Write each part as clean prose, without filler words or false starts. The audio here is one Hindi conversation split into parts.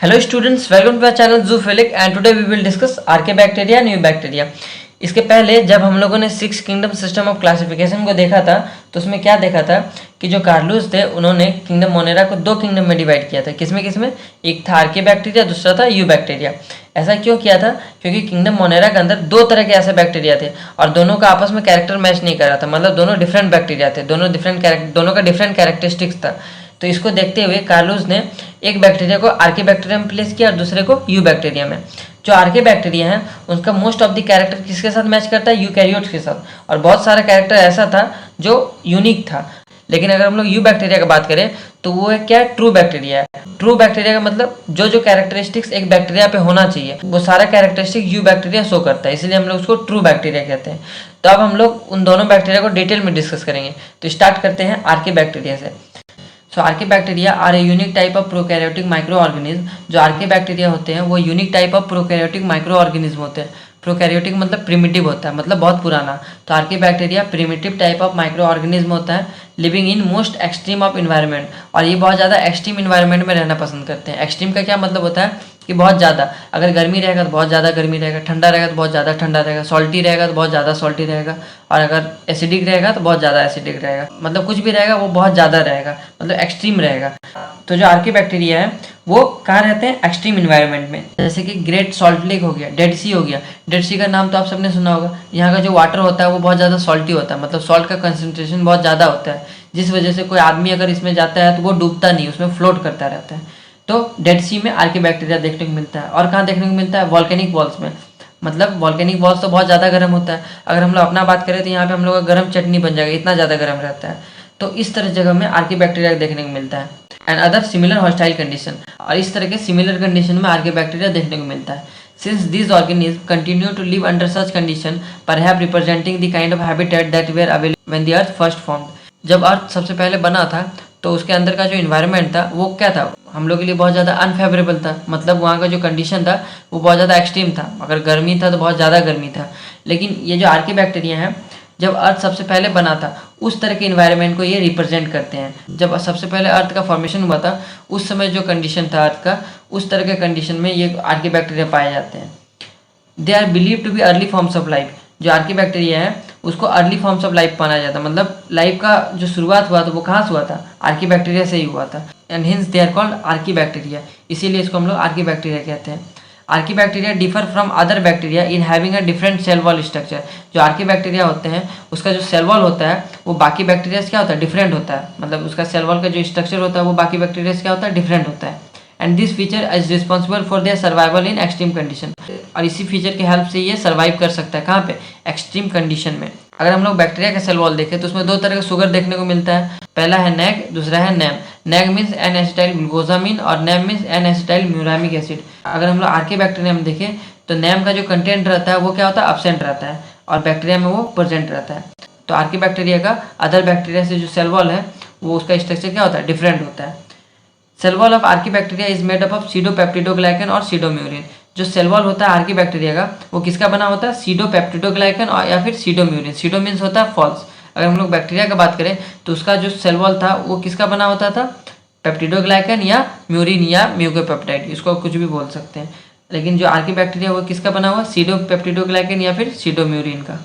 Hello students, welcome to our channel Zoophilic and today we will discuss archaebacteria, new bacteria. इसके पहले जब हम लोगों ने 6 किंगडम सिस्टम ऑफ क्लासिफिकेशन को देखा था तो उसमें क्या देखा था कि जो कार्लूस थे उन्होंने किंगडम मोनेरा को 2 किंगडम में डिवाइड किया था। किसमें एक था आर्के बैक्टीरिया, दूसरा था यू बैक्टीरिया। ऐसा क्यों किया था? क्योंकि किंगडम मोनेरा के अंदर 2 तरह के ऐसे बैक्टीरिया थे और दोनों का आपस में कैरेक्टर मैच नहीं कर रहा था। मतलब दोनों डिफरेंट बैक्टीरिया थे, दोनों का डिफरेंट कैरेक्टरिस्टिक्स था। तो इसको देखते हुए कार्लूस ने एक बैक्टीरिया को आर्के बैक्टीरिया में प्लेस किया और दूसरे को यू बैक्टीरिया में। जो आर्के बैक्टीरिया है उनका मोस्ट ऑफ द कैरेक्टर किसके साथ मैच करता है? यूकैरियोट्स के साथ। और बहुत सारा कैरेक्टर ऐसा था जो यूनिक था। लेकिन अगर हम लोग यू बैक्टीरिया की बात करें तो वो है क्या? ट्रू बैक्टीरिया है। ट्रू बैक्टीरिया का मतलब जो कैरेक्टरिस्टिक्स एक बैक्टीरिया पे होना चाहिए वो सारा कैरेक्टरिस्टिक यू बैक्टीरिया शो करता है, इसलिए हम लोग उसको ट्रू बैक्टीरिया कहते हैं। तो अब हम लोग उन दोनों बैक्टीरिया को डिटेल में डिस्कस करेंगे। तो स्टार्ट करते हैं आर्के बैक्टीरिया से। So archaebacteria are a unique type of prokaryotic microorganism. जो आर्के बैक्टीरिया होते हैं वो unique type of prokaryotic microorganism होते हैं। प्रोकैरियोटिक मतलब प्रिमिटिव होता है, मतलब बहुत पुराना। तो archaebacteria primitive type of microorganism होता है, living in most extreme of environment. और ये बहुत ज़्यादा एक्सट्रीम इन्वायरमेंट में रहना पसंद करते हैं। एक्सट्रीम का क्या मतलब होता है कि बहुत ज़्यादा, अगर गर्मी रहेगा तो बहुत ज़्यादा गर्मी रहेगा, ठंडा रहेगा तो बहुत ज़्यादा ठंडा रहेगा, सॉल्टी रहेगा तो बहुत ज़्यादा सॉल्टी रहेगा, और अगर एसिडिक रहेगा तो बहुत ज़्यादा एसिडिक रहेगा। मतलब कुछ भी रहेगा वो बहुत ज़्यादा रहेगा, मतलब एक्सट्रीम रहेगा। तो जो आर्के बैक्टीरिया है वो कहाँ रहते हैं? एक्सट्रीम इन्वायरमेंट में। जैसे कि ग्रेट सॉल्ट लेक हो गया, डेड सी हो गया। डेड सी का नाम तो आप सबने सुना होगा। यहाँ का जो वाटर होता है वो बहुत ज़्यादा सॉल्टी होता है, मतलब सॉल्ट का कंसनट्रेशन बहुत ज़्यादा होता है, जिस वजह से कोई आदमी अगर इसमें जाता है तो वो डूबता नहीं, उसमें फ्लोट करता रहता है। तो डेड सी में आर्के बैक्टीरिया देखने को मिलता है। और कहाँ देखने को मिलता है? वॉल्केनिक वॉल्स में। मतलब वॉल्केनिक वॉल्स तो बहुत ज़्यादा गर्म होता है। अगर हम लोग अपना बात करें तो यहाँ पे हम लोग का गर्म चटनी बन जाएगा, इतना ज़्यादा गर्म रहता है। तो इस तरह जगह में आर्के बैक्टीरिया देखने को मिलता है। And other similar hostile condition, और इस तरह के सिमिलर कंडीशन में आर्के बैक्टीरिया देखने को मिलता है। Since this organism continue to live under such condition perhaps representing the kind of habitat that were available when the earth first formed. जब अर्थ सबसे पहले बना था तो उसके अंदर का जो इन्वायरमेंट था वो क्या था? हम लोग के लिए बहुत ज़्यादा अनफेवरेबल था। मतलब वहाँ का जो कंडीशन था वो बहुत ज़्यादा एक्सट्रीम था। अगर गर्मी था तो बहुत ज़्यादा गर्मी था। लेकिन ये जो आर्के बैक्टीरिया हैं, जब अर्थ सबसे पहले बना था उस तरह के इन्वायरमेंट को ये रिप्रेजेंट करते हैं। जब सबसे पहले अर्थ का फॉर्मेशन हुआ था उस समय जो कंडीशन था अर्थ का, उस तरह के कंडीशन में ये आर्के बैक्टीरिया पाए जाते हैं। They are believe to be early forms of life. जो आर्के बैक्टीरिया है उसको अर्ली फॉर्म्स ऑफ लाइफ माना जाता है। मतलब लाइफ का जो शुरुआत हुआ था वो कहाँ से हुआ था? आर्के बैक्टीरिया से ही हुआ था। And hence they are called archaebacteria, इसीलिए इसको हम लोग आर्के बैक्टीरिया कहते हैं। Archaebacteria differ from other bacteria in having a different cell wall structure. जो आर्के बैक्टीरिया होते हैं उसका जो सेल वॉल होता है वो बाकी बैक्टीरिया से क्या होता है? डिफरेंट होता है। मतलब उसका सेल वॉल का जो स्ट्रक्चर होता है वो बाकी बैक्टीरिया से क्या होता है? डिफरेंट होता है। And this feature is responsible for their survival in extreme condition. और इसी फीचर की हेल्प से ये सर्वाइव कर सकता है। कहाँ पे? एक्सट्रीम कंडीशन में। अगर हम लोग बैक्टीरिया का सेल वॉल देखें तो उसमें 2 तरह का शुगर देखने को मिलता है। पहला है नैग, दूसरा है NAM. NAG means N acetyl glucosamine और NAM means N acetyl muramic acid. अगर हम लोग आर्के बैक्टीरिया में देखें तो नैम का जो कंटेंट रहता है वो क्या होता है? एब्सेंट रहता है, और बैक्टीरिया में वो प्रेजेंट रहता है। तो आर्के बैक्टीरिया का अदर बैक्टीरिया से जो सेल वॉल है वो उसका स्ट्रक्चर क्या होता है? डिफरेंट होता है। Cell wall of archaebacteria is made up of pseudopeptidoglycan और सीडोम्यूरिन। जो सेल वॉल होता है आर्के बैक्टीरिया का वो किसका बना होता है? सीडोपेप्टिडोग्लाइकन और या फिर सीडोम्यूरिन। सीडो मीन्स होता है फॉल्स। अगर हम लोग बैक्टीरिया का बात करें तो उसका जो सेल वॉल था वो किसका बना होता था? पेप्टिडोग्लाइकन या म्यूरिन या म्यूकोपेप्टाइड, इसको कुछ भी बोल सकते हैं। लेकिन जो आर्के बैक्टीरिया वो किसका बना हुआ? सीडोपेप्टिडोग्लाइकन या फिर सीडोम्यूरिन का।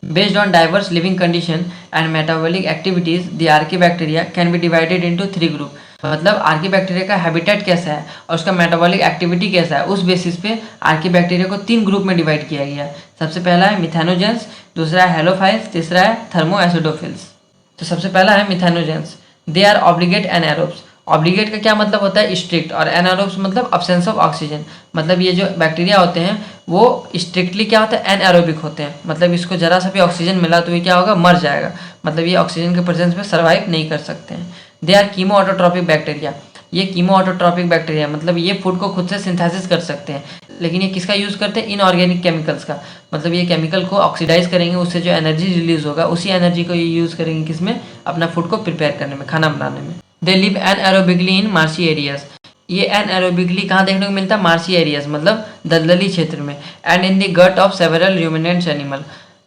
Based on diverse living condition and metabolic activities, the archaebacteria can be divided into 3 group। मतलब आर्के बैक्टीरिया का हैबिटेट कैसा है और उसका मेटाबॉलिक एक्टिविटी कैसा है, उस बेसिस पे आर्के बैक्टीरिया को 3 ग्रुप में डिवाइड किया गया है। सबसे पहला है मिथेनोजेंस, दूसरा है हेलोफाइल्स, तीसरा है थर्मोएसिडोफिल्स। तो सबसे पहला है methanogens. They are obligate anaerobes. Obligate का क्या मतलब होता है? स्ट्रिक्ट। और एनाएरोब्स मतलब अब्सेंस ऑफ ऑक्सीजन। मतलब ये जो बैक्टीरिया होते हैं वो स्ट्रिक्टली क्या होता है? एनएरोबिक होते हैं। मतलब इसको जरा सा भी ऑक्सीजन मिला तो ये क्या होगा? मर जाएगा। मतलब ये ऑक्सीजन के प्रेजेंस में सर्वाइव नहीं कर सकते हैं। They are chemoautotrophic bacteria. ये कीमो ऑटोट्रॉपिक बैक्टीरिया मतलब ये फूड को खुद से सिंथेसिस कर सकते हैं। लेकिन ये किसका यूज़ करते हैं? इनऑर्गेनिक केमिकल्स का। मतलब ये केमिकल को ऑक्सीडाइज करेंगे, उससे जो एनर्जी रिलीज होगा उसी एनर्जी को ये यूज़ करेंगे किसमें? अपना फूड को प्रिपेयर करने में, खाना बनाने में। They live anaerobically in marshy areas. ये एनएरोबिकली कहाँ देखने को मिलता है? मार्शी एरियाज मतलब दलदली क्षेत्र में। And in the gut of several ruminants animal.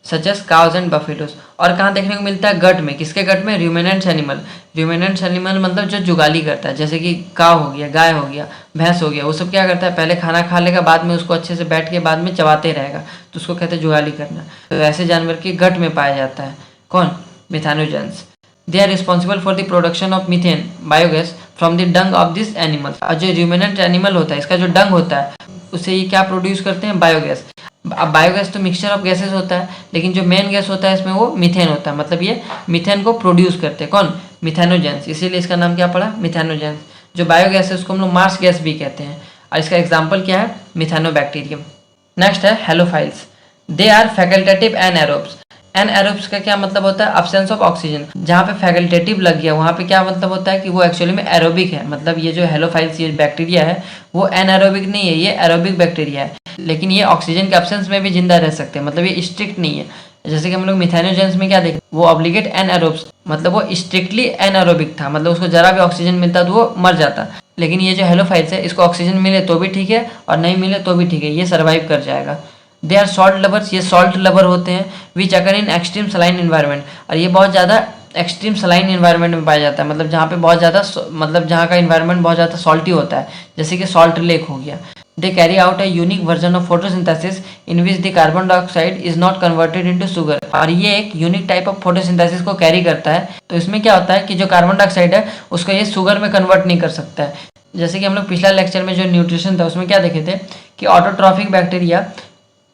Such as cows and buffaloes. और कहाँ देखने को मिलता है? गट में। किसके गट में? Ruminants animal. रूमिनेंट्स एनिमल मतलब जो जुगाली करता है, जैसे कि काव हो गया, गाय हो गया, भैंस हो गया, वो सब क्या करता है? पहले खाना खा लेगा, बाद में उसको अच्छे से बैठ के बाद में चबाते रहेगा, तो उसको कहते हैं जुगाली करना। तो ऐसे जानवर के गट में पाया जाता है। कौन? Methanogens. They are responsible for the production of methane biogas from the dung of this animal. और जो रूमिनेंट एनिमल होता है, इसका जो डंग होता है, उससे ये क्या प्रोड्यूस करते हैं? बायोगैस। अब बायोगैस तो मिक्सचर ऑफ गैसेस होता है, लेकिन जो मेन गैस होता है इसमें वो मीथेन होता है। मतलब ये मीथेन को प्रोड्यूस करते हैं। कौन? मिथेनोजेंस। इसीलिए इसका नाम क्या पड़ा? मिथेनोजेंस। जो बायोगैस है उसको हम लोग मार्स गैस भी कहते हैं, और इसका एग्जाम्पल क्या है? मिथेनोबैक्टीरियम। नेक्स्ट है halophiles. They are facultative anaerobes. Anaerobes का क्या मतलब होता है? Absence of oxygen. जहाँ पे फैकल्टेटिव लग गया वहाँ पे क्या मतलब होता है कि वो एक्चुअली में एरोबिक है। मतलब ये जो हेलोफाइल्स ये बैक्टीरिया है वो एनएरोबिक नहीं है, ये एरोबिक बैक्टीरिया है, लेकिन ये ऑक्सीजन के एब्सेंस में भी जिंदा रह सकते हैं। मतलब ये स्ट्रिक्ट नहीं है। जैसे कि हम लोग मिथेनोजेंस में क्या देखें, वो ऑब्लिगेट एनएरोब्स, मतलब वो स्ट्रिक्टली एनएरोबिक था, मतलब उसको जरा भी ऑक्सीजन मिलता तो वो मर जाता। लेकिन ये जो हेलोफाइल्स है, इसको ऑक्सीजन मिले तो भी ठीक है और नहीं मिले तो भी ठीक है, ये सर्वाइव कर जाएगा। They are salt lovers. ये सॉल्ट लवर होते हैं। Which occur in extreme saline environment. और ये बहुत ज़्यादा एक्सट्रीम सलाइन इन्वायरमेंट में पाया जाता है, मतलब जहाँ पे बहुत ज़्यादा, मतलब जहाँ का इन्वायरमेंट बहुत ज़्यादा सॉल्टी होता है, जैसे कि सॉल्ट लेक हो गया। They carry out a unique version of photosynthesis in which the carbon dioxide is not converted into sugar. और ये एक यूनिक टाइप ऑफ फोटोसिंथेसिस को कैरी करता है। तो इसमें क्या होता है कि जो कार्बन डाइऑक्साइड है उसको ये शुगर में कन्वर्ट नहीं कर सकता है। जैसे कि हम लोग पिछला लेक्चर में जो न्यूट्रिशन था उसमें क्या देखे थे कि ऑटोट्रॉफिक बैक्टीरिया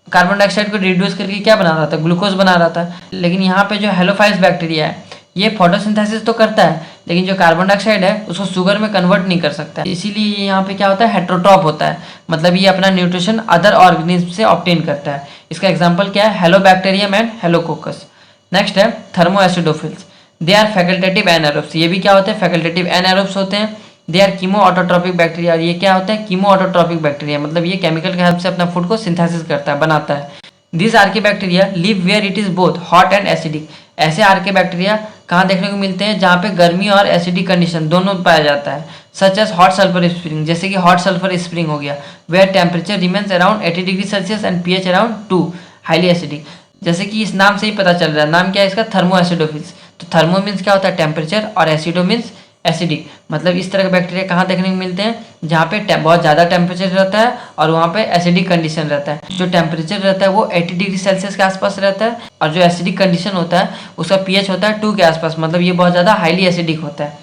कार्बन डाइऑक्साइड को रिड्यूस करके क्या बना रहा था? ग्लूकोज बना रहा था। लेकिन यहाँ पे जो हेलोफाइल्स बैक्टीरिया है ये फोटोसिंथेसिस तो करता है, लेकिन जो कार्बन डाइऑक्साइड है उसको शुगर में कन्वर्ट नहीं कर सकता है। इसीलिए यहाँ पे क्या होता है? हेट्रोट्रॉप होता है, मतलब ये अपना न्यूट्रिशन अदर ऑर्गेनिज्म से ऑब्टेन करता है। इसका एग्जाम्पल क्या है? हेलोबैक्टीरियम एंड हेलोकोकस। नेक्स्ट है thermoacidophiles. They are facultative anaerobes. ये भी क्या होते हैं? फैकल्टेटिव एनारोब्स होते हैं। They are chemoautotrophic bacteria. और ये क्या होता है? कीमो ऑटोट्रॉपिक बैक्टीरिया, मतलब ये केमिकल के हेल्प से अपना फूड को सिंथेसिस करता है, बनाता है। This archaebacteria live where it is both hot and acidic. ऐसे आर्के बैक्टीरिया कहाँ देखने को मिलते हैं? जहाँ पे गर्मी और एसिडिक कंडीशन दोनों पाया जाता है। Such as hot sulphur spring, जैसे कि हॉट सल्फर स्प्रिंग हो गया, where temperature remains around 80 degree celsius and pH around 2, highly acidic. जैसे कि इस नाम से ही पता चल रहा है, नाम क्या है इसका? थर्मोएसिडोफिल्स। तो थर्मो मीन्स क्या होता है? टेम्परेचर, और एसिडो मीन्स एसिडिक। मतलब इस तरह के बैक्टीरिया कहाँ देखने को मिलते हैं? जहाँ पे बहुत ज़्यादा टेम्परेचर रहता है और वहाँ पे एसिडिक कंडीशन रहता है। जो टेम्परेचर रहता है वो 80 डिग्री सेल्सियस के आसपास रहता है, और जो एसिडिक कंडीशन होता है उसका पीएच होता है 2 के आसपास, मतलब ये बहुत ज़्यादा हाईली एसिडिक होता है।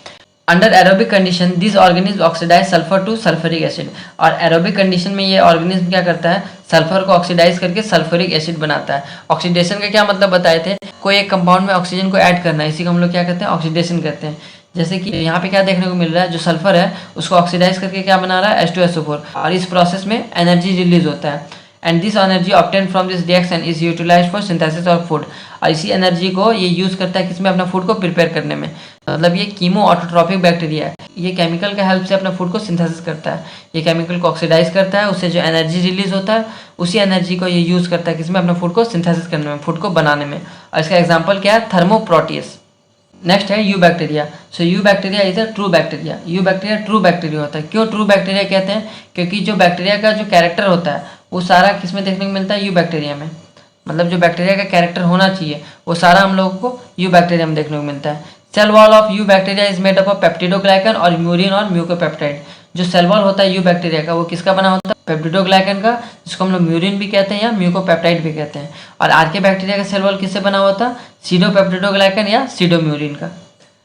Under aerobic condition this organism oxidise sulphur to sulphuric acid. और एरोबिक कंडीशन में ये ऑर्गेनिज्म क्या करता है? सल्फर को ऑक्सीडाइज करके सल्फरिक एसिड बनाता है। ऑक्सीडेशन का क्या मतलब बताए थे? कोई एक कंपाउंड में ऑक्सीजन को ऐड करना है, इसी को हम लोग क्या कहते हैं? ऑक्सीडेशन कहते हैं। जैसे कि यहाँ पे क्या देखने को मिल रहा है? जो सल्फर है उसको ऑक्सीडाइज करके क्या बना रहा है? H2SO4, और इस प्रोसेस में एनर्जी रिलीज होता है। And this energy obtain from this reaction is utilised for synthesis of food. और इसी एनर्जी को ये यूज करता है किसमें? अपना फूड को प्रिपेयर करने में। मतलब ये कीमो ऑटोट्रॉपिक बैक्टीरिया है, ये केमिकल के हेल्प से अपना फूड को सिंथेसिस करता है। ये केमिकल को ऑक्सीडाइज करता है, उससे जो एनर्जी रिलीज होता है उसी एनर्जी को ये यूज करता है किसमें? अपना फूड को सिंथेसिस करने में, फूड को बनाने में। और इसका एग्जाम्पल क्या है? थर्मोप्रोटियस। नेक्स्ट है you bacteria. So you bacteria is a true bacteria. You bacteria true bacteria होता है। क्यों ट्रू बैक्टीरिया कहते हैं? क्योंकि जो बैक्टीरिया का जो कैरेक्टर होता है वो सारा किसमें देखने को मिलता है? यू बैक्टीरिया में। मतलब जो बैक्टीरिया का कैरेक्टर होना चाहिए वो सारा हम लोगों को यू बैक्टीरिया में देखने को मिलता है। Cell wall of eubacteria is made up of peptidoglycan और म्यूरिन और म्यूकोपेप्टाइड। जो सेल वॉल होता है यू बैक्टीरिया का वो किसका बना होता है? पेप्टिडोग्लाइकन का, जिसको हम लोग म्यूरिन भी कहते हैं या म्यूकोपेप्टाइड भी कहते हैं। और आर्के बैक्टीरिया का सेल वॉल किससे बना हुआ था? सीडोपेप्टिडोग्लाइकन या सीडोम्यूरिन का।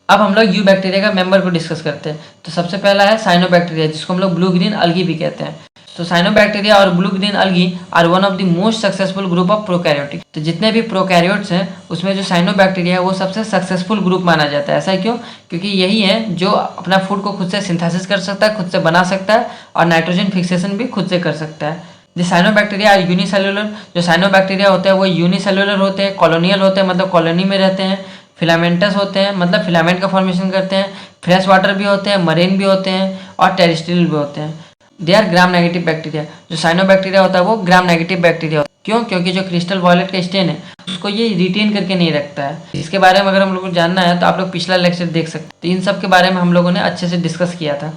अब हम लोग यू बैक्टीरिया का मेंबर को डिस्कस करते हैं। तो सबसे पहला है साइनोबैक्टीरिया, जिसको हम लोग ब्लू ग्रीन अलगी भी कहते हैं। तो साइनोबैक्टीरिया और blue green algae are one of the most successful group of prokaryotic. तो जितने भी प्रोकैरियोट्स हैं उसमें जो साइनोबैक्टीरिया है वो सबसे सक्सेसफुल ग्रुप माना जाता है। ऐसा क्यों? क्योंकि यही है जो अपना फूड को खुद से सिंथेसिस कर सकता है, खुद से बना सकता है, और नाइट्रोजन फिक्सेशन भी खुद से कर सकता है। जो साइनोबैक्टीरिया आर यूनिसेलुलर। जो साइनोबैक्टीरिया होते हैं वो यूनिसेलुलर होते हैं, कॉलोनियल होते हैं, मतलब कॉलोनी में रहते हैं, फिलामेंटस होते हैं, मतलब फिलामेंट का फॉर्मेशन करते हैं, फ्रेश वाटर भी होते हैं, मरीन भी होते हैं, और टेरेस्ट्रियल भी होते हैं। They are gram negative bacteria. जो साइनोबैक्टीरिया होता है वो ग्राम नेगेटिव बैक्टीरिया होता है। क्यों? क्योंकि जो क्रिस्टल वॉयलेट का स्टेन है उसको ये रिटेन करके नहीं रखता है। इसके बारे में अगर हम लोग को जानना है तो आप लोग पिछला लेक्चर देख सकते हैं। तो इन सब के बारे में हम लोगों ने अच्छे से डिस्कस किया था।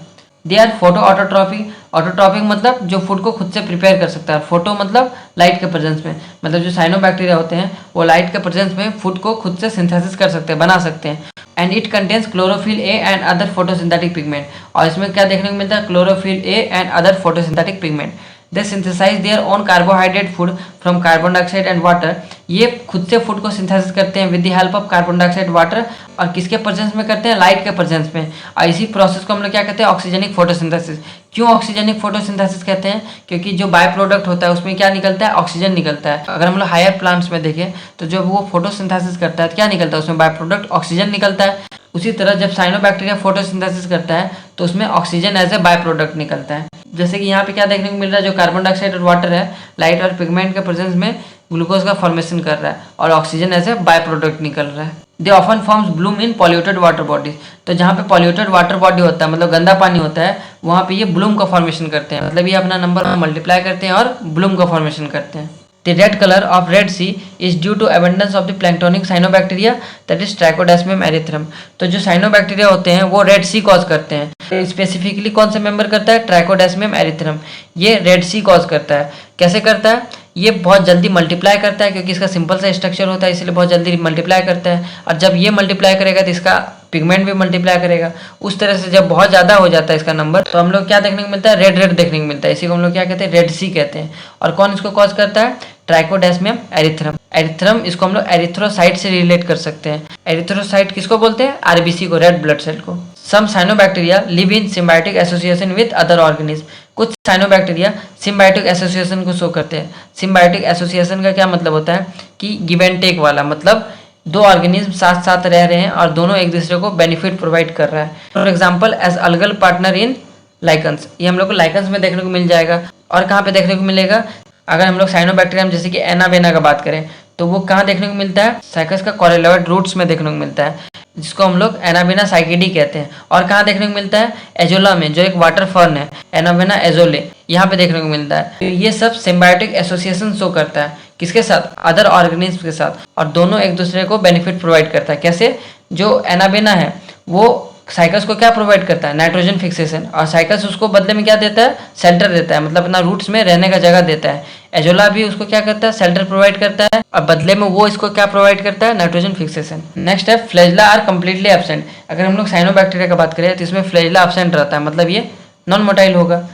They are photo autotrophic. Autotrophic मतलब जो फूड को खुद से प्रिपेयर कर सकता है, फोटो मतलब लाइट के प्रेजेंस में, मतलब जो साइनोबैक्टीरिया होते हैं वो लाइट के प्रेजेंस में फूड को खुद से सिंथेसिस कर सकते हैं, बना सकते हैं। And it contains chlorophyll a and other photosynthetic pigment. और इसमें क्या देखने को मिलता है, chlorophyll a and other photosynthetic pigment. They synthesize their own carbohydrate food from carbon dioxide and water. ये खुद से फूड को सिंथेसिस करते हैं with the help of carbon dioxide water, और किसके प्रेजेंस में करते हैं, लाइट के प्रेजेंस में। और इसी प्रोसेस को हम लोग क्या कहते हैं, ऑक्सीजनिक फोटोसिंथेसिस। क्यों ऑक्सीजनिक फोटोसिंथेसिस कहते हैं, क्योंकि जो बाय प्रोडक्ट होता है उसमें क्या निकलता है, ऑक्सीजन निकलता है। अगर हम लोग हायर प्लांट्स में देखें तो जब वो फोटोसिंथेसिस करता है तो क्या निकलता है, उसमें बाय प्रोडक्ट ऑक्सीजन निकलता है। उसी तरह जब साइनोबैक्टीरिया फोटोसिंथेसिस करता है तो उसमें oxygen as a by product निकलता है। जैसे कि यहाँ पे क्या देखने को मिल रहा है, जो कार्बन डाइऑक्साइड और वाटर है, लाइट और पिगमेंट के प्रेजेंस में ग्लूकोज का फॉर्मेशन कर रहा है और oxygen as a by product निकल रहा है। They often forms bloom in polluted water bodies. तो जहाँ पे पॉल्यूटेड वाटर बॉडी होता है, मतलब गंदा पानी होता है, वहाँ पे ये ब्लूम का फॉर्मेशन करते हैं, मतलब ये अपना नंबर मल्टीप्लाई करते हैं और ब्लूम का फॉर्मेशन करते हैं। The red color of Red Sea is due to abundance of the planktonic cyanobacteria that is Trichodesmium erythrum। तो जो साइनोबैक्टीरिया होते हैं वो रेड सी कॉज करते हैं। स्पेसिफिकली कौन से मेंबर करता है, ट्राइकोडेस्मियम एरिथ्रम। ये रेड सी कॉज करता है। कैसे करता है, ये बहुत जल्दी मल्टीप्लाई करता है, क्योंकि इसका सिंपल सा स्ट्रक्चर होता है इसलिए बहुत जल्दी मल्टीप्लाई करता है। और जब ये मल्टीप्लाई करेगा तो इसका पिगमेंट भी मल्टीप्लाई करेगा। उस तरह से जब बहुत ज़्यादा हो जाता है इसका नंबर तो हम लोग क्या देखने को मिलता है, रेड रेड देखने को मिलता है। इसी को हम लोग क्या कहते हैं, रेड सी कहते हैं। और कौन इसको कॉज करता है, ट्राइकोडेस्मियम एरिथ्रम। एरिथ्रम इसको हम लोग एरिथ्रोसाइट से रिलेट कर सकते हैं। एरिथ्रोसाइट किसको बोलते हैं, आरबीसी को, रेड ब्लड सेल को। Some cyanobacteria live in symbiotic association with other organism. कुछ साइनोबैक्टीरिया सिम्बायोटिक एसोसिएशन को शो करते हैं। सिम्बायोटिक एसोसिएशन का क्या मतलब होता है कि गिव एंड टेक वाला, मतलब दो ऑर्गेनिज्म साथ साथ रह रहे हैं और दोनों एक दूसरे को बेनिफिट प्रोवाइड कर रहा है। For example as algal partner in lichens. ये हम लोग को लाइकन्स में देखने को मिल जाएगा। और कहाँ पे देखने को मिलेगा, अगर हम लोग साइनोबैक्टीरियम जैसे कि एनाबेना का बात करें तो वो कहाँ देखने को मिलता है, साइकस का कॉरेलोइड रूट्स में देखने को मिलता है, जिसको हम लोग एनाबेना साइकिडी कहते हैं। और कहाँ देखने को मिलता है, एजोला में, जो एक वाटर फर्न है, एनाबेना एजोले, यहाँ पे देखने को मिलता है। तो ये सब सिम्बायोटिक एसोसिएशन शो करता है, किसके साथ, अदर ऑर्गेनिज्म के साथ, और दोनों एक दूसरे को बेनिफिट प्रोवाइड करता है। कैसे, जो एनाबेना है वो साइकस को क्या प्रोवाइड करता है, नाइट्रोजन फिक्सेशन, और साइकस उसको बदले में क्या देता है, शेल्टर देता है, मतलब अपना रूट्स में रहने का जगह देता है। एजोला भी उसको क्या करता है, शेल्टर प्रोवाइड करता है, और बदले में वो इसको क्या प्रोवाइड करता है, नाइट्रोजन फिक्सेशन। नेक्स्ट है फ्लैजिला आर कंप्लीटली एब्सेंट। अगर हम लोग साइनोबैक्टीरिया का बात करें तो इसमें फ्लैजिला एब्सेंट रहता है, मतलब ये नॉन मोटाइल होगा।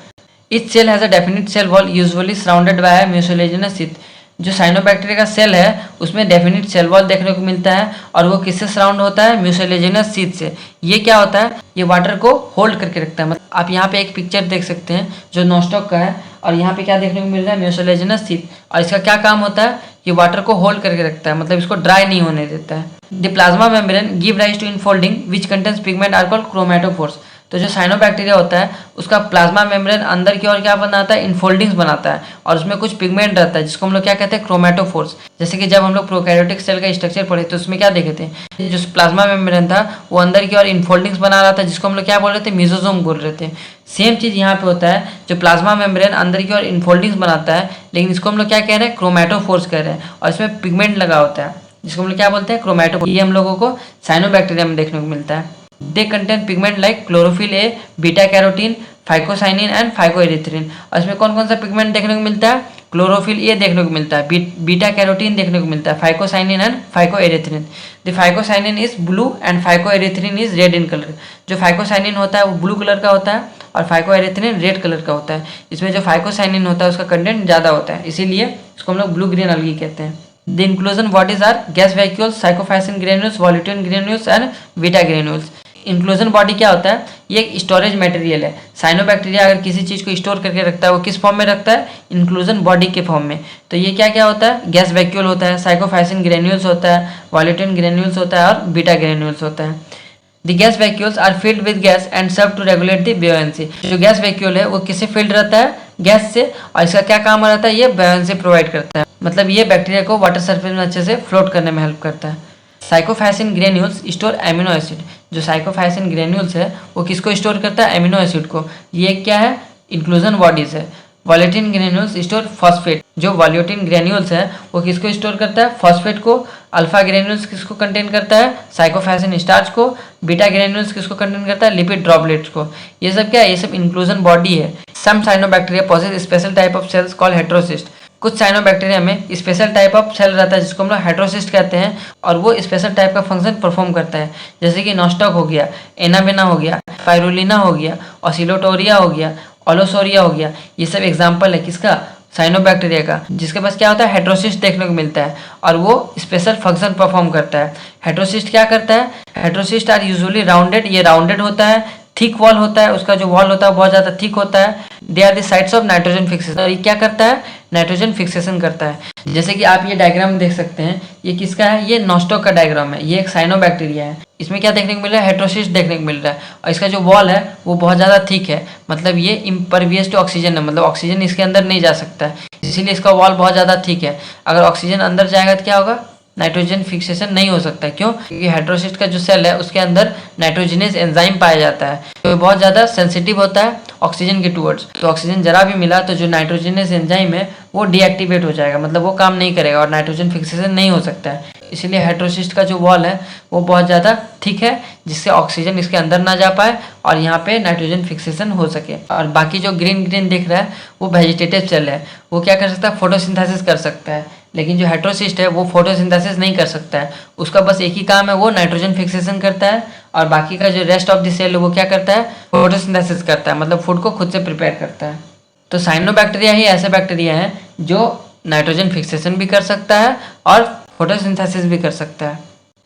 Each cell has a definite cell wall usually surrounded by mucilaginous sheath. जो साइनोबैक्टीरिया का सेल है उसमें डेफिनिट सेल वॉल देखने को मिलता है, और वो किससे सराउंड होता है, म्यूसिलेजिनस शीथ से। ये क्या होता है, ये वाटर को होल्ड करके रखता है। मतलब आप यहाँ पे एक पिक्चर देख सकते हैं जो नॉस्टॉक का है, और यहाँ पे क्या देखने को मिल रहा है, म्यूसिलेजिनस शीथ। और इसका क्या काम होता है, ये वाटर को होल्ड करके रखता है, मतलब इसको ड्राई नहीं होने देता है। The plasma membrane give rise to infolding which contains pigment are called chromatophores. तो जो साइनोबैक्टीरिया होता है उसका प्लाज्मा मेम्ब्रेन अंदर की ओर क्या बनाता है, इनफोल्डिंग्स बनाता है, और उसमें कुछ पिगमेंट रहता है जिसको हम लोग क्या कहते हैं, क्रोमैटोफोर्स। जैसे कि जब हम लोग प्रोकैरियोटिक सेल का स्ट्रक्चर पढ़े तो उसमें क्या देखे थे, जो प्लाज्मा मेम्ब्रेन था वो अंदर की ओर इनफोल्डिंग्स बना रहा था, जिसको हम लोग क्या बोल रहे थे, मेसोसोम बोल रहे थे। सेम चीज़ यहाँ पे होता है, जो प्लाज्मा मेम्ब्रेन अंदर की ओर इनफोल्डिंग्स बनाता है, लेकिन इसको हम लोग क्या कह रहे हैं, क्रोमैटोफोर्स कह रहे हैं, और इसमें पिगमेंट लगा होता है जिसको हम लोग क्या बोलते हैं, क्रोमैटोफोर्स। ये हम लोगों को साइनोबैक्टीरिया में देखने को मिलता है। They contain pigment like chlorophyll a, beta carotene, phycocyanin and phycoerythrin. और इसमें कौन कौन सा पिगमेंट देखने को मिलता है, क्लोरोफिल ए देखने को मिलता है, बीटा कैरोटीन देखने को मिलता है, phycocyanin and phycoerythrin. The phycocyanin is blue and phycoerythrin is red in colour. जो फाइकोसाइनिन होता है वो ब्लू कलर का होता है और फाइकोएरिथ्रिन रेड कलर का होता है। इसमें जो फाइकोसाइनिन होता है उसका कंटेंट ज़्यादा होता है, इसीलिए इसको हम लोग ब्लू ग्रीन अलगी कहते हैं। The inclusion bodies are gas vacuoles, cyanophycin granules, volutin granules and beta granules. Inclusion body क्या होता है, ये एक स्टोरेज मटेरियल है। साइनोबैक्टीरिया अगर किसी चीज़ को स्टोर करके रखता है वो किस फॉर्म में रखता है, इंक्लूजन बॉडी के फॉर्म में। तो ये क्या क्या होता है, गैस वैक्यूल होता है, साइकोफाइसिन ग्रेन्यूल्स होता है, वॉल्यूटिन ग्रेन्यूल्स होता है और बीटा ग्रेन्यूल्स होता है। The gas vacuoles are filled with gas and serve to regulate the buoyancy. जो गैस वैक्यूल है वो किससे फिल्ड रहता है, गैस से, और इसका क्या काम रहता है, ये बुयोएंसी प्रोवाइड करता है, मतलब ये बैक्टीरिया को वाटर सरफेस में अच्छे से फ्लोट करने में हेल्प करता है। साइकोफाइसिन ग्रेन्यूल्स स्टोर एमिनो एसिड। जो साइकोफाइसिन ग्रेन्यूल्स है वो किसको स्टोर करता है, एमिनो एसिड को। ये क्या है, इंक्लूजन बॉडीज है। वॉलेटिन ग्रेन्यूल्स स्टोर फॉस्फेट। जो वॉलेटिन ग्रेन्यूल्स है वो किसको स्टोर करता है? फॉस्फेट को। अल्फा ग्रेन्यूल्स किसको कंटेन करता है? साइकोफैसिन स्टार्च को। बीटा ग्रेन्यूल्स किसको कंटेन करता है? लिपिड ड्रॉपलेट्स को। ये सब क्या है? ये सब इंक्लूजन बॉडी है। Some cyanobacteria possess special type of cells called heterocyst. कुछ साइनोबैक्टीरिया में स्पेशल टाइप ऑफ सेल रहता है जिसको हम लोग हेटेरोसिस्ट कहते हैं, और वो स्पेशल टाइप का फंक्शन परफॉर्म करता है, जैसे कि नॉस्टॉक हो गया, एनाबेना हो गया, स्पाइरुलिना हो गया, ऑसिलोटोरिया हो गया, ओलोसोरिया हो गया। ये सब एग्जाम्पल है किसका? साइनोबैक्टीरिया का, जिसके पास क्या होता है? हेटेरोसिस्ट देखने को मिलता है और वो स्पेशल फंक्शन परफॉर्म करता है। हेटेरोसिस्ट क्या करता है? हेटेरोसिस्ट आर यूजुअली राउंडेड, ये राउंडेड होता है, थिक वॉल होता है, उसका जो वॉल होता है बहुत ज़्यादा थिक होता है। They are the sites of nitrogen fixation, और ये क्या करता है? नाइट्रोजन फिक्सेशन करता है। जैसे कि आप ये डायग्राम देख सकते हैं, ये किसका है? ये नॉस्टॉक का डायग्राम है। ये एक साइनोबैक्टीरिया है। इसमें क्या देखने को मिल रहा है? हेटेरोसिस्ट देखने को मिल रहा है, और इसका जो वॉल है वो बहुत ज़्यादा थिक है, मतलब ये इम्परवियस टू ऑक्सीजन है, मतलब ऑक्सीजन इसके अंदर नहीं जा सकता है, इसीलिए इसका वॉल बहुत ज़्यादा थिक है। अगर ऑक्सीजन अंदर जाएगा तो क्या होगा? नाइट्रोजन फिक्सेशन नहीं हो सकता है। क्यों? क्योंकि हेटेरोसिस्ट का जो सेल है उसके अंदर नाइट्रोजनेस एंजाइम पाया जाता है, तो ये बहुत ज़्यादा सेंसिटिव होता है ऑक्सीजन के टूवर्ड्स। तो ऑक्सीजन जरा भी मिला तो जो नाइट्रोजनेस एंजाइम है वो डीएक्टिवेट हो जाएगा, मतलब वो काम नहीं करेगा और नाइट्रोजन फिक्सेशन नहीं हो सकता है। इसीलिए हेटेरोसिस्ट का जो वॉल है वो बहुत ज़्यादा थिक है, जिससे ऑक्सीजन इसके अंदर ना जा पाए और यहाँ पे नाइट्रोजन फिक्सेशन हो सके। और बाकी जो ग्रीन ग्रीन दिख रहा है वो वेजिटेटिव सेल है, वो क्या कर सकता है? फोटोसिंथेसिस कर सकता है। लेकिन जो हेटेरोसिस्ट है वो फोटोसिंथेसिस नहीं कर सकता है, उसका बस एक ही काम है, वो नाइट्रोजन फिक्सेशन करता है, और बाकी का जो रेस्ट ऑफ द सेल है वो क्या करता है? फोटोसिंथेसिस करता है, मतलब फूड को खुद से प्रिपेयर करता है। तो साइनोबैक्टीरिया ही ऐसे बैक्टीरिया है जो नाइट्रोजन फिक्सेशन भी कर सकता है और फोटोसिंथेसिस भी कर सकता है।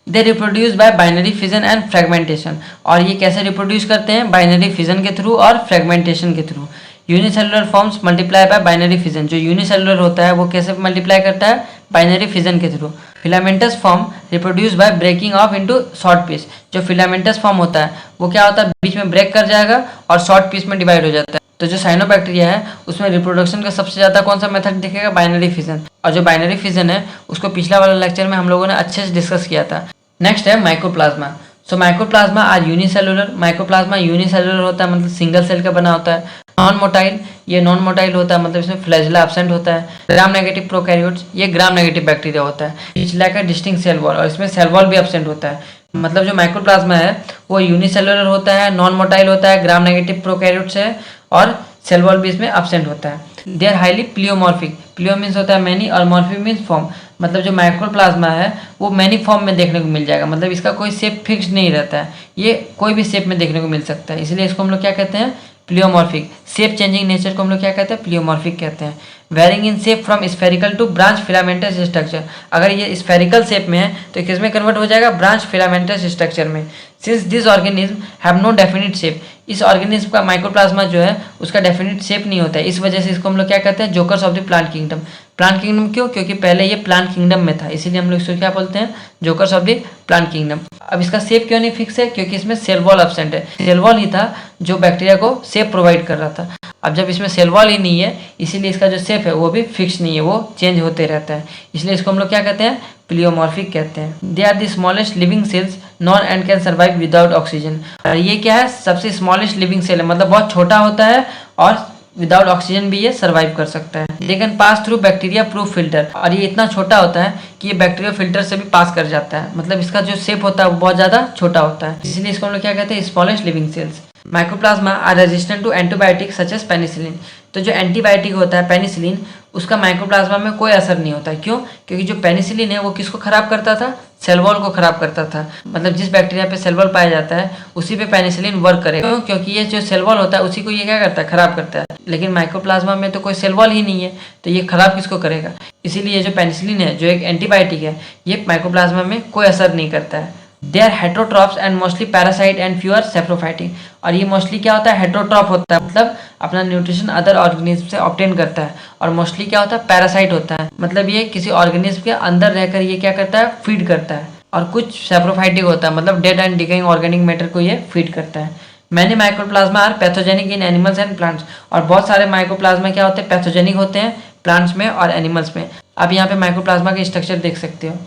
They reproduce by binary fission and fragmentation, और ये कैसे रिप्रोड्यूस करते हैं? बाइनरी फिजन के थ्रू और फ्रेगमेंटेशन के through. Unicellular forms multiply by binary fission, जो यूनिसेलुलर होता है वो कैसे मल्टीप्लाई करता है? बाइनरी फिजन के through. Filamentous form reproduce by breaking off into short piece, जो फिलामेंटस फॉर्म होता है वो क्या होता है? बीच में ब्रेक कर जाएगा और शॉर्ट पीस में डिवाइड हो जाता है। तो जो साइनोबैक्टीरिया है उसमें रिप्रोडक्शन का सबसे ज़्यादा कौन सा मेथड दिखेगा? Binary fission. और जो बाइनरी फिजन है उसको पिछला वाला लेक्चर में हम लोगों ने अच्छे से डिस्कस किया था। नेक्स्ट है mycoplasma. So mycoplasma are unicellular. Mycoplasma unicellular होता है, मतलब सिंगल सेल का बना होता है। नॉन मोटाइल, ये नॉन मोटाइल होता है, मतलब इसमें फ्लैजिला एब्सेंट होता है। ग्राम नेगेटिव प्रोकैरियोट्स, ये ग्राम नेगेटिव बैक्टीरिया होता है। Each lack a distinct cell wall, और इसमें सेल वॉल भी एब्सेंट होता है। मतलब जो माइकोप्लाज्मा है वो यूनिसेलुलर होता है, नॉन मोटाइल होता है, ग्राम नेगेटिव प्रोकैरियोट्स है, और सेल वॉल भी इसमें एब्सेंट होता है। They are highly pleomorphic. Pleo means होता है मैनी और मॉर्फिक मीन्स फॉर्म, मतलब जो माइक्रोप्लाज्मा है वो मैनी फॉर्म में देखने को मिल जाएगा, मतलब इसका कोई शेप फिक्स नहीं रहता है, ये कोई भी शेप में देखने को मिल सकता है, इसलिए इसको हम लोग क्या कहते हैं? प्लियोमॉर्फिक। शेप चेंजिंग नेचर को हम लोग क्या कहते हैं? प्लियोमॉर्फिक कहते हैं। Varying in shape from spherical to branch filamentous structure, अगर ये स्फेरिकल शेप में है तो किस में कन्वर्ट हो जाएगा? ब्रांच फिलामेंटस स्ट्रक्चर में। Since this organism have no definite shape, इस ऑर्गेनिज्म का माइक्रोप्लाज्मा जो है उसका डेफिनिट शेप नहीं होता है, इस वजह से इसको हम लोग क्या कहते हैं? Jokers of the plant kingdom. Plant kingdom क्यों? क्योंकि पहले ये प्लांट किंगडम में था, इसीलिए हम लोग इसको क्या बोलते हैं? Jokers of the plant kingdom. अब इसका शेप क्यों नहीं फिक्स है? क्योंकि इसमें सेल वॉल एब्सेंट है। सेल वॉल ही था जो बैक्टीरिया को शेप प्रोवाइड कर रहा था। अब जब इसमें सेल वॉल ही नहीं है, इसीलिए इसका जो शेप है वो भी फिक्स नहीं है, वो चेंज होते रहता है, इसलिए इसको हम लोग क्या कहते हैं? प्लियोमॉर्फिक कहते हैं। They are the smallest living cells known and can survive without oxygen, और ये क्या है? सबसे स्मॉलेस्ट लिविंग सेल है, मतलब बहुत छोटा होता है और विदाउट ऑक्सीजन भी ये सर्वाइव कर सकता है। They can pass through bacteria proof filter, और ये इतना छोटा होता है कि ये बैक्टीरिया फिल्टर से भी पास कर जाता है, मतलब इसका जो शेप होता है वो बहुत ज़्यादा छोटा होता है, इसलिए इसको हम लोग क्या कहते हैं? Smallest living cells. Microplasma are resistant to antibiotic such as penicillin, तो जो एंटीबायोटिक होता है पेनिसिलिन, उसका माइक्रोप्लाज्मा में कोई असर नहीं होता है। क्यों? क्योंकि जो पेनिसिलिन है वो किसको खराब करता था? सेल वॉल को खराब करता था, मतलब जिस बैक्टीरिया पे सेल वॉल पाया जाता है उसी पे पेनिसिलिन वर्क करेगा। क्यों? क्योंकि ये जो सेल वॉल होता है उसी को ये क्या करता है? खराब करता है। लेकिन माइक्रोप्लाज्मा में तो कोई सेल वॉल ही नहीं है, तो ये खराब किसको करेगा? इसीलिए जो पेनिसिलिन है जो एक एंटीबायोटिक है, ये माइक्रोप्लाज्मा में कोई असर नहीं करता है। They are heterotrophs and mostly parasite and fewer saprophytic, और ये मोस्टली क्या होता है? हेट्रोट्रॉप होता है, मतलब अपना न्यूट्रिशन अदर ऑर्गेनिज्म से ऑब्टेन करता है, और मोस्टली क्या होता है? पैरासाइट होता है, मतलब ये किसी ऑर्गेनिज्म के अंदर रहकर ये क्या करता है? फीड करता है। और कुछ सेप्रोफाइटिक होता है, मतलब dead and decaying organic matter को ये फीड करता है। Many microplasma are pathogenic in animals and plants, और बहुत सारे माइक्रोप्लाज्मा क्या होते हैं? पैथोजेनिक होते हैं प्लांट्स में और एनिमल्स में। आप यहाँ पे माइक्रोप्लाज्मा के स्ट्रक्चर देख सकते हो।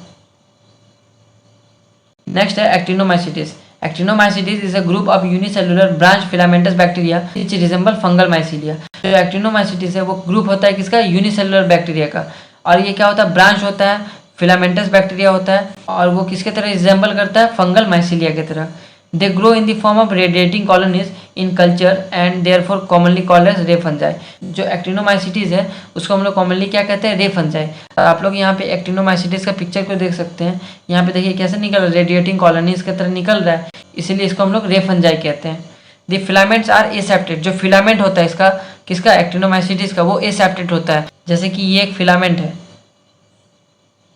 नेक्स्ट है actinomycetes. Actinomycetes is a group of unicellular branch filamentous bacteria which resemble fungal mycelia. जो एक्टिनोमाइसीट्स है वो ग्रुप होता है किसका, यूनिसेलुलर बैक्टीरिया का, और ये क्या होता है, ब्रांच होता है, फिलामेंटस बैक्टीरिया होता है, और वो किसके तरह रिजेंबल करता है, फंगल माइसीलिया की तरह। They grow in the form of radiating colonies in culture and therefore commonly called as ray fungi. जो एक्टिनोमाइसीट्स है उसको हम लोग कॉमनली क्या कहते हैं, रे फंजाई। आप लोग यहाँ पे एक्टिनोमाइसीट्स का पिक्चर को देख सकते हैं, यहाँ पे देखिए कैसे निकल रहा है, रेडिएटिंग कॉलोनीज की तरह निकल रहा है, इसीलिए इसको हम लोग रे फंजाई कहते हैं। The filaments are aseptate. जो फिलामेंट होता है इसका, किसका, एक्टिनोमाइसीट्स का, वो एसेप्टेड होता है। जैसे कि ये एक फिलामेंट है,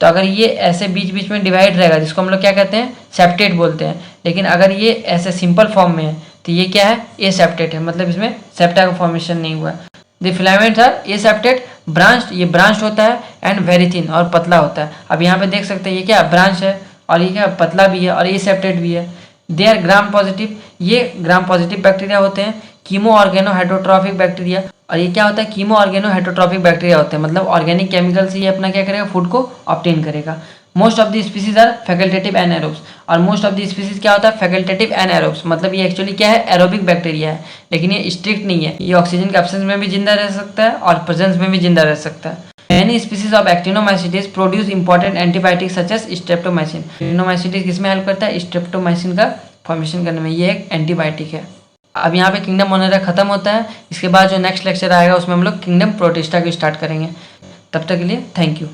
तो अगर ये ऐसे बीच बीच में डिवाइड रहेगा जिसको हम लोग क्या कहते हैं, सेप्टेट बोलते हैं। लेकिन अगर ये ऐसे सिंपल फॉर्म में है तो ये क्या है, एसेप्टेट है, मतलब इसमें सेप्टा का फॉर्मेशन नहीं हुआ। The filaments are aseptate branched, ये ब्रांच होता है, एंड वेरी थिन, और पतला होता है। अब यहाँ पे देख सकते हैं ये क्या ब्रांच है, और ये क्या पतला भी है, और एसेप्टेड भी है। दे आर ग्राम पॉजिटिव, ये ग्राम पॉजिटिव बैक्टीरिया होते हैं। कीमो ऑर्गेनो हाइड्रोट्रॉफिक बैक्टीरिया, और ये क्या होता है, कीमो ऑर्गेनो हाइड्रोट्रॉफिक बैक्टीरिया होते हैं, मतलब ऑर्गेनिक केमिकल से ये अपना क्या करेगा, फूड को ऑब्टेन करेगा। Most of the species are facultative anaerobes, और मोस्ट ऑफ द स्पीसीज क्या होता है, फैकल्टेटिव एनाएरोब्स, मतलब ये एक्चुअली क्या है, एरोबिक बैक्टीरिया है, लेकिन ये स्ट्रिक्ट नहीं है, ये ऑक्सीजन के एब्सेंस में भी जिंदा रह सकता है और प्रेजेंस में भी जिंदा रह सकता है। Many species of actinomycetes produce important antibiotics such as streptomycin। actinomycetes किसमें हेल्प करता है, स्ट्रेप्टोमाइसिन का फॉर्मेशन करने में, ये एक एंटीबायोटिक है। अब यहाँ पे किंगडम मोनेरा खत्म होता है, इसके बाद जो नेक्स्ट लेक्चर आएगा उसमें हम लोग किंगडम प्रोटिस्टा को स्टार्ट करेंगे। तब तक के लिए थैंक यू।